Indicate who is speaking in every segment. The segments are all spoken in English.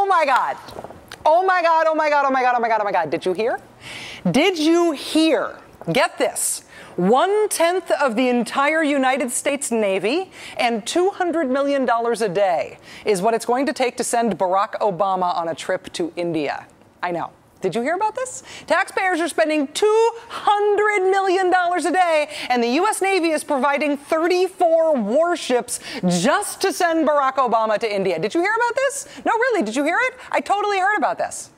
Speaker 1: my God. Oh my God, oh my God, oh my God, oh my God, oh my God. Did you hear? Did you hear? Get this. 1/10 of the entire United States Navy and $200 million a day is what it's going to take to send Barack Obama on a trip to India. I know. Did you hear about this? Taxpayers are spending $200 million a day, and the U.S. Navy is providing 34 warships just to send Barack Obama to India. Did you hear about this? No, really, did you hear it? I totally heard about this.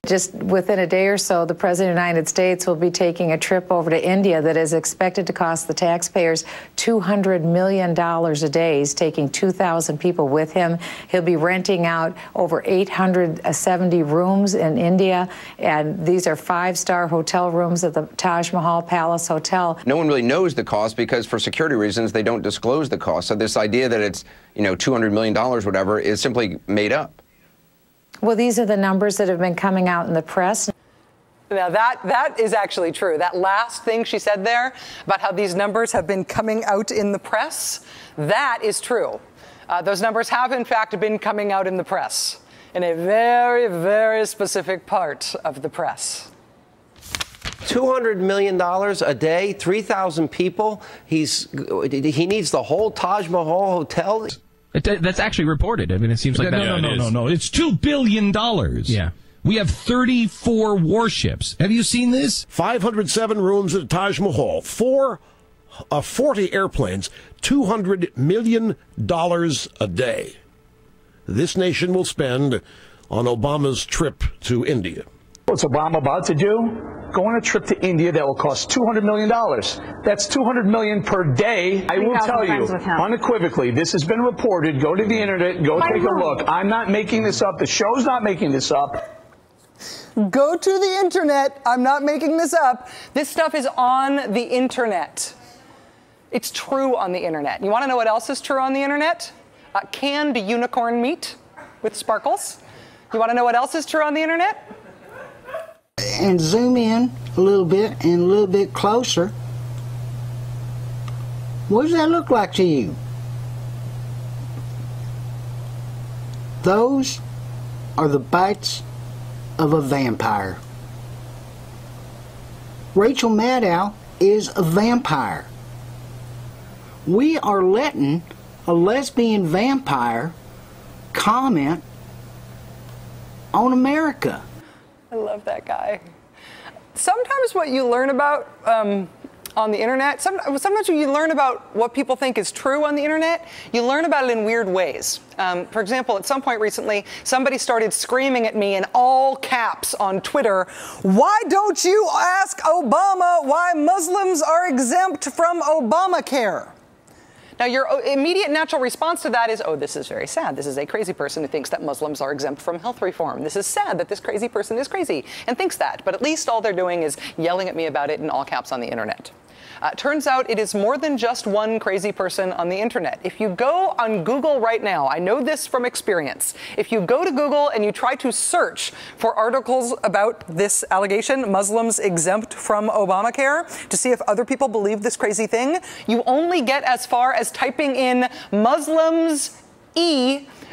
Speaker 2: Just within a day or so, the President of the United States will be taking a trip over to India that is expected to cost the taxpayers $200 million a day. He's taking 2,000 people with him. He'll be renting out over 870 rooms in India, and these are five-star hotel rooms at the Taj Mahal Palace Hotel.
Speaker 3: No one really knows the cost because for security reasons, they don't disclose the cost. So this idea that it's, $200 million, whatever, is simply made up.
Speaker 2: Well, these are the numbers that have been coming out in the press.
Speaker 1: Now, that is actually true. That last thing she said there about how these numbers have been coming out in the press, that is true. Those numbers have, in fact, been coming out in the press, in a very, very specific part of the press.
Speaker 4: $200 million a day, 3,000 people. He needs the whole Taj Mahal hotel.
Speaker 5: That's actually reported. I mean, it seems like that.
Speaker 6: No. It's $2 billion.
Speaker 5: Yeah.
Speaker 6: We have 34 warships. Have you seen this? 507 rooms at Taj Mahal, 40 airplanes, $200 million a day. This nation will spend on Obama's trip to India.
Speaker 7: What's Obama about to do? Go on a trip to India that will cost $200 million. That's $200 million per day. I will tell you, unequivocally, this has been reported. Go to the internet, go take a look. I'm not making this up. The show's not making this up.
Speaker 1: Go to the internet. I'm not making this up. This stuff is on the internet. It's true on the internet. You want to know what else is true on the internet? Canned unicorn meat with sparkles. You want to know what else is true on the internet?
Speaker 8: And zoom in a little bit and a little bit closer. What does that look like to you? Those are the bites of a vampire. Rachel Maddow is a vampire. We are letting a lesbian vampire comment on America.
Speaker 1: I love that guy. Sometimes what you learn about on the internet, sometimes when you learn about what people think is true on the internet, you learn about it in weird ways. For example, at some point recently, somebody started screaming at me in all caps on Twitter, "Why don't you ask Obama why Muslims are exempt from Obamacare?" Now, your immediate natural response to that is, oh, this is very sad. This is a crazy person who thinks that Muslims are exempt from health reform. This is sad that this crazy person is crazy and thinks that. But at least all they're doing is yelling at me about it in all caps on the internet. Turns out it is more than just one crazy person on the internet. If you go on Google right now, I know this from experience. If you go to Google and you try to search for articles about this allegation, Muslims exempt from Obamacare, to see if other people believe this crazy thing, you only get as far as typing in Muslims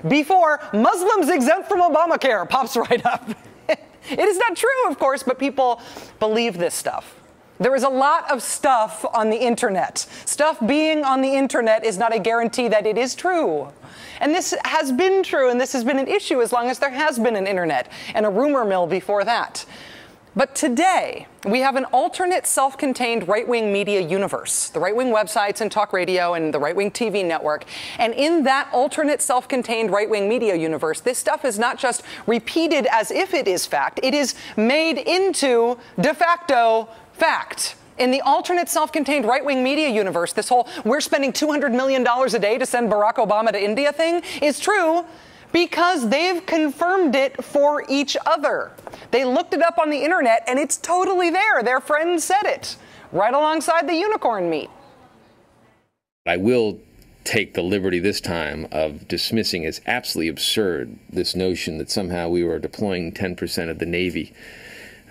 Speaker 1: before Muslims exempt from Obamacare pops right up. It is not true, of course, but people believe this stuff. There is a lot of stuff on the internet. Stuff being on the internet is not a guarantee that it is true. And this has been true, and this has been an issue as long as there has been an internet and a rumor mill before that. But today, we have an alternate self-contained right-wing media universe, the right-wing websites and talk radio and the right-wing TV network. And in that alternate self-contained right-wing media universe, this stuff is not just repeated as if it is fact, it is made into de facto fact. In the alternate self-contained right-wing media universe, this whole we're spending $200 million a day to send Barack Obama to India thing is true because they've confirmed it for each other. They looked it up on the internet and it's totally there. Their friend said it right alongside the unicorn meat.
Speaker 9: I will take the liberty this time of dismissing as absolutely absurd this notion that somehow we were deploying 10% of the Navy,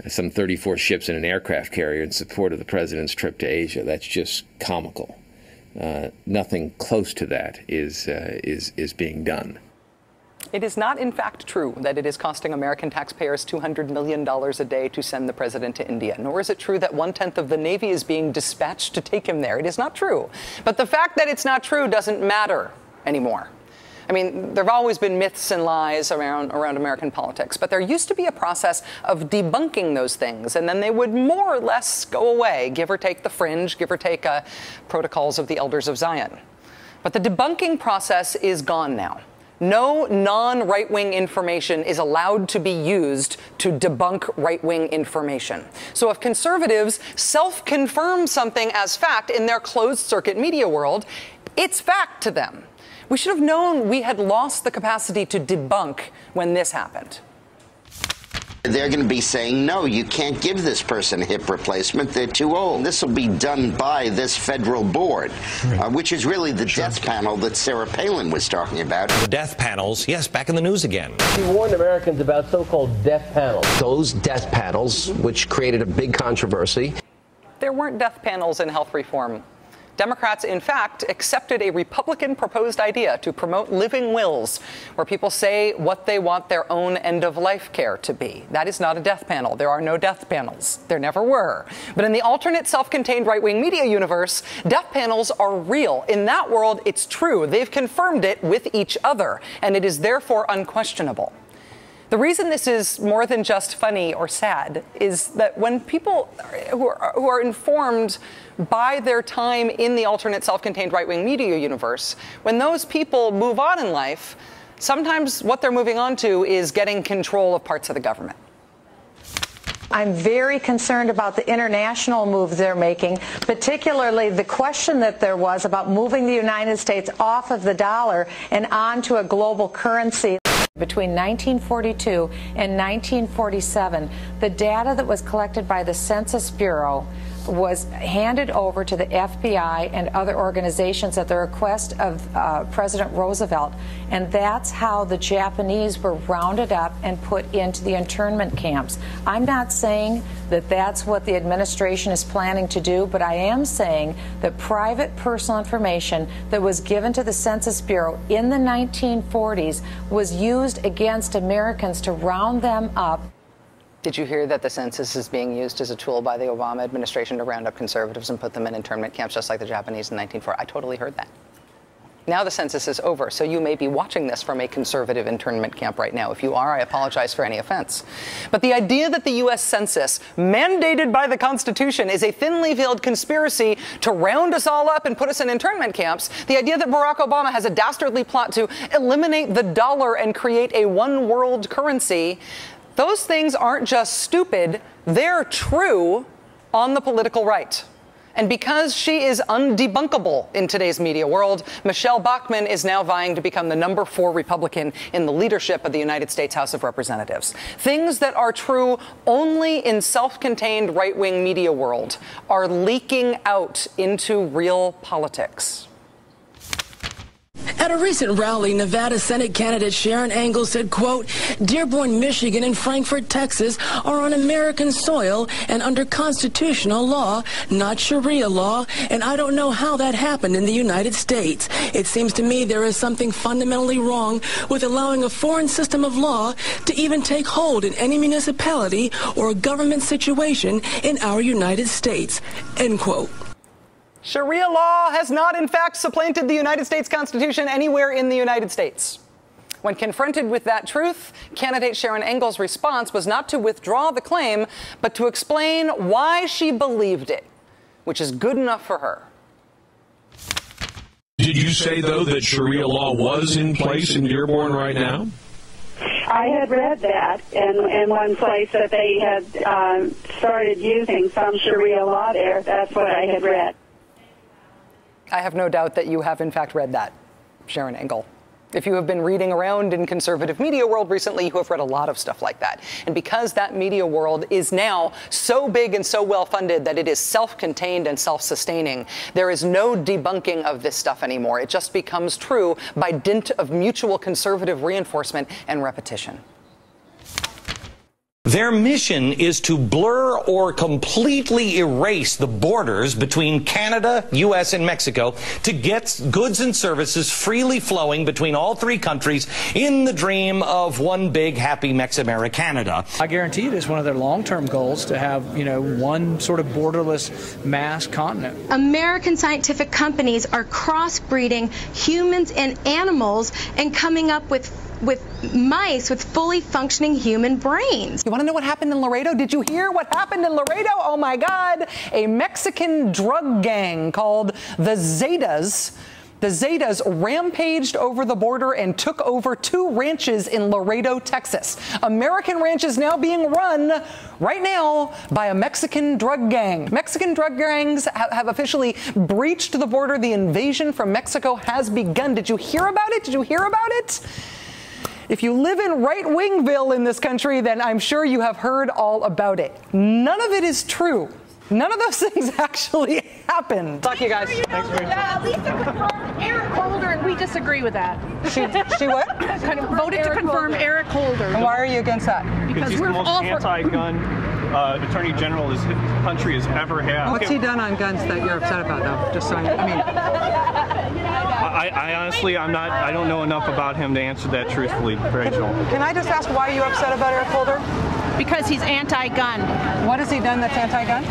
Speaker 9: some 34 ships and an aircraft carrier in support of the president's trip to Asia. That's just comical. Nothing close to that is being done.
Speaker 1: It is not, in fact, true that it is costing American taxpayers $200 million a day to send the president to India, nor is it true that 1/10 of the Navy is being dispatched to take him there. It is not true. But the fact that it's not true doesn't matter anymore. I mean, there have always been myths and lies around American politics, but there used to be a process of debunking those things, and then they would more or less go away, give or take the fringe, give or take protocols of the Elders of Zion. But the debunking process is gone now. No non-right-wing information is allowed to be used to debunk right-wing information. So if conservatives self-confirm something as fact in their closed-circuit media world, it's fact to them. We should have known we had lost the capacity to debunk when this happened.
Speaker 10: They're going to be saying, no, you can't give this person a hip replacement. They're too old. This will be done by this federal board, which is really the death panel that Sarah Palin was talking about.
Speaker 11: The death panels, yes, back in the news again.
Speaker 4: He warned Americans about so-called death panels. Those death panels, which created a big controversy.
Speaker 1: There weren't death panels in health reform. Democrats, in fact, accepted a Republican-proposed idea to promote living wills, where people say what they want their own end-of-life care to be. That is not a death panel. There are no death panels. There never were. But in the alternate self-contained right-wing media universe, death panels are real. In that world, it's true. They've confirmed it with each other, and it is therefore unquestionable. The reason this is more than just funny or sad is that when people who are informed by their time in the alternate self-contained right-wing media universe, when those people move on in life, sometimes what they're moving on to is getting control of parts of the government.
Speaker 2: I'm very concerned about the international moves they're making, particularly the question that there was about moving the United States off of the dollar and onto a global currency. Between 1942 and 1947, the data that was collected by the Census Bureau was handed over to the FBI and other organizations at the request of President Roosevelt, and that's how the Japanese were rounded up and put into the internment camps. I'm not saying that that's what the administration is planning to do, but I am saying that private personal information that was given to the Census Bureau in the 1940s was used against Americans to round them up.
Speaker 1: Did you hear that the census is being used as a tool by the Obama administration to round up conservatives and put them in internment camps just like the Japanese in 1940? I totally heard that. Now the census is over, so you may be watching this from a conservative internment camp right now. If you are, I apologize for any offense. But the idea that the U.S. Census, mandated by the Constitution, is a thinly veiled conspiracy to round us all up and put us in internment camps, the idea that Barack Obama has a dastardly plot to eliminate the dollar and create a one-world currency, those things aren't just stupid, they're true on the political right. And because she is undebunkable in today's media world, Michelle Bachmann is now vying to become the number 4 Republican in the leadership of the United States House of Representatives. Things that are true only in self-contained right-wing media world are leaking out into real politics.
Speaker 12: At a recent rally, Nevada Senate candidate Sharon Engel said, quote, Dearborn, Michigan and Frankfort, Texas are on American soil and under constitutional law, not Sharia law, and I don't know how that happened in the United States. It seems to me there is something fundamentally wrong with allowing a foreign system of law to even take hold in any municipality or government situation in our United States, end quote.
Speaker 1: Sharia law has not, in fact, supplanted the United States Constitution anywhere in the United States. When confronted with that truth, candidate Sharon Engel's response was not to withdraw the claim, but to explain why she believed it, which is good enough for her.
Speaker 13: Did you say, though, that Sharia law was in place in Dearborn right now?
Speaker 14: I had read that in one place that they had started using some Sharia law there. That's what I had read.
Speaker 1: I have no doubt that you have, in fact, read that, Sharon Engel. If you have been reading around in conservative media world recently, you have read a lot of stuff like that. And because that media world is now so big and so well-funded that it is self-contained and self-sustaining, there is no debunking of this stuff anymore. It just becomes true by dint of mutual conservative reinforcement and repetition.
Speaker 11: Their mission is to blur or completely erase the borders between Canada, U.S., and Mexico to get goods and services freely flowing between all three countries in the dream of one big happy Mex-Americanada.
Speaker 15: I guarantee you it is one of their long-term goals to have, one sort of borderless mass continent.
Speaker 16: American scientific companies are crossbreeding humans and animals and coming up with mice with fully functioning human brains.
Speaker 1: You want to know what happened in Laredo? Did you hear what happened in Laredo? Oh my God. A Mexican drug gang called the Zetas. The Zetas rampaged over the border and took over 2 ranches in Laredo, Texas. American ranches now being run right now by a Mexican drug gang. Mexican drug gangs have officially breached the border. The invasion from Mexico has begun. Did you hear about it? Did you hear about it? If you live in right-wingville in this country, then I'm sure you have heard all about it. None of it is true. None of those things actually happened. Talk to you guys.
Speaker 17: Thanks very much. Lisa confirmed Eric Holder, and we disagree with that.
Speaker 1: She what?
Speaker 17: Kind of voted to confirm Eric Holder.
Speaker 1: And why are you against that?
Speaker 17: Because
Speaker 18: he's
Speaker 17: we're
Speaker 18: the most
Speaker 17: all for
Speaker 18: anti-gun attorney general this country has ever had.
Speaker 1: What's he done on guns that you're upset about, though? Just so
Speaker 18: I honestly, I don't know enough about him to answer that truthfully, Rachel.
Speaker 1: Can I just ask why are you upset about Eric Holder?
Speaker 17: Because he's anti-gun.
Speaker 1: What has he done that's anti-gun?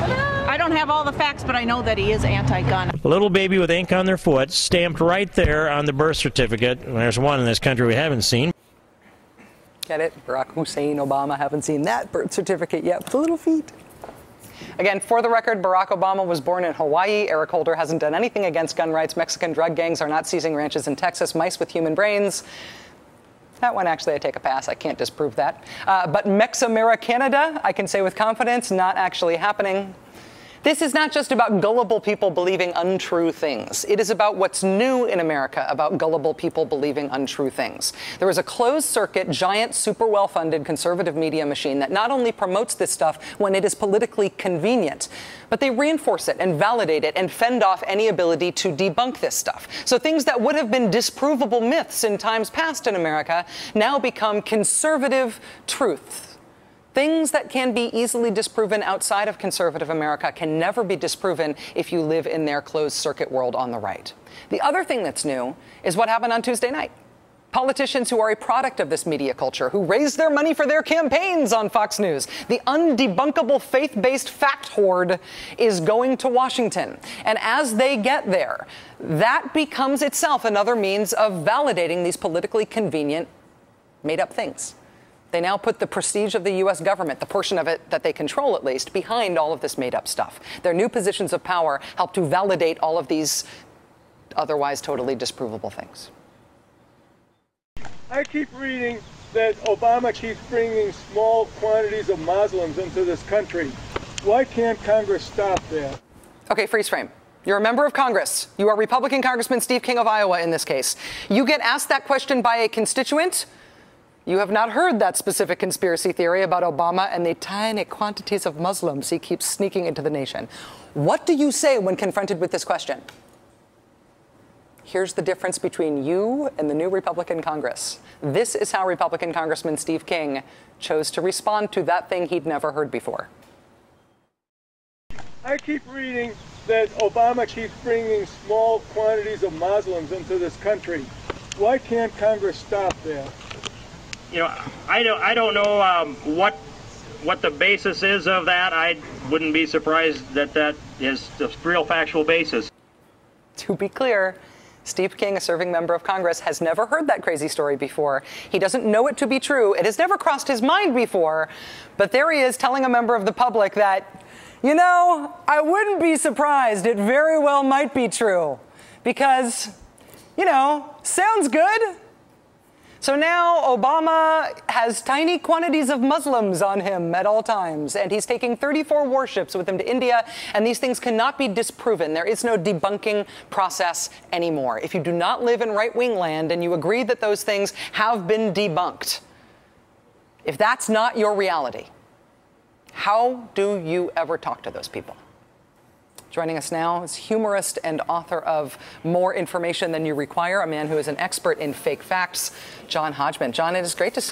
Speaker 17: I don't have all the facts, but I know that he is anti-gun.
Speaker 19: A little baby with ink on their foot, stamped right there on the birth certificate. There's one in this country we haven't seen.
Speaker 1: Get it? Barack Hussein Obama. Haven't seen that birth certificate yet with the little feet. Again, for the record, Barack Obama was born in Hawaii. Eric Holder hasn't done anything against gun rights. Mexican drug gangs are not seizing ranches in Texas. Mice with human brains. That one, actually, I take a pass. I can't disprove that. But Mex-Americanada, I can say with confidence, not actually happening. This is not just about gullible people believing untrue things. It is about what's new in America about gullible people believing untrue things. There is a closed-circuit, giant, super well-funded conservative media machine that not only promotes this stuff when it is politically convenient, but they reinforce it and validate it and fend off any ability to debunk this stuff. So things that would have been disprovable myths in times past in America now become conservative truths. Things that can be easily disproven outside of conservative America can never be disproven if you live in their closed-circuit world on the right. The other thing that's new is what happened on Tuesday night. Politicians who are a product of this media culture, who raised their money for their campaigns on Fox News. The undebunkable faith-based fact horde is going to Washington. And as they get there, that becomes itself another means of validating these politically convenient, made-up things. They now put the prestige of the U.S. government, the portion of it that they control at least, behind all of this made-up stuff. Their new positions of power help to validate all of these otherwise totally disprovable things.
Speaker 20: I keep reading that Obama keeps bringing small quantities of Muslims into this country. Why can't Congress stop that?
Speaker 1: Okay, freeze frame. You're a member of Congress. You are Republican Congressman Steve King of Iowa in this case. You get asked that question by a constituent. You have not heard that specific conspiracy theory about Obama and the tiny quantities of Muslims he keeps sneaking into the nation. What do you say when confronted with this question? Here's the difference between you and the new Republican Congress. This is how Republican Congressman Steve King chose to respond to that thing he'd never heard before.
Speaker 20: I keep reading that Obama keeps bringing small quantities of Muslims into this country. Why can't Congress stop that?
Speaker 21: I don't know what the basis is of that. I wouldn't be surprised that is the real factual basis.
Speaker 1: To be clear, Steve King, a serving member of Congress, has never heard that crazy story before. He doesn't know it to be true. It has never crossed his mind before. But there he is telling a member of the public that, I wouldn't be surprised. It very well might be true. Because, sounds good. So now Obama has tiny quantities of Muslims on him at all times, and he's taking 34 warships with him to India, and these things cannot be disproven. There is no debunking process anymore. If you do not live in right-wing land and you agree that those things have been debunked, if that's not your reality, how do you ever talk to those people? Joining us now is humorist and author of More Information Than You Require, a man who is an expert in fake facts, John Hodgman. John, it is great to see you.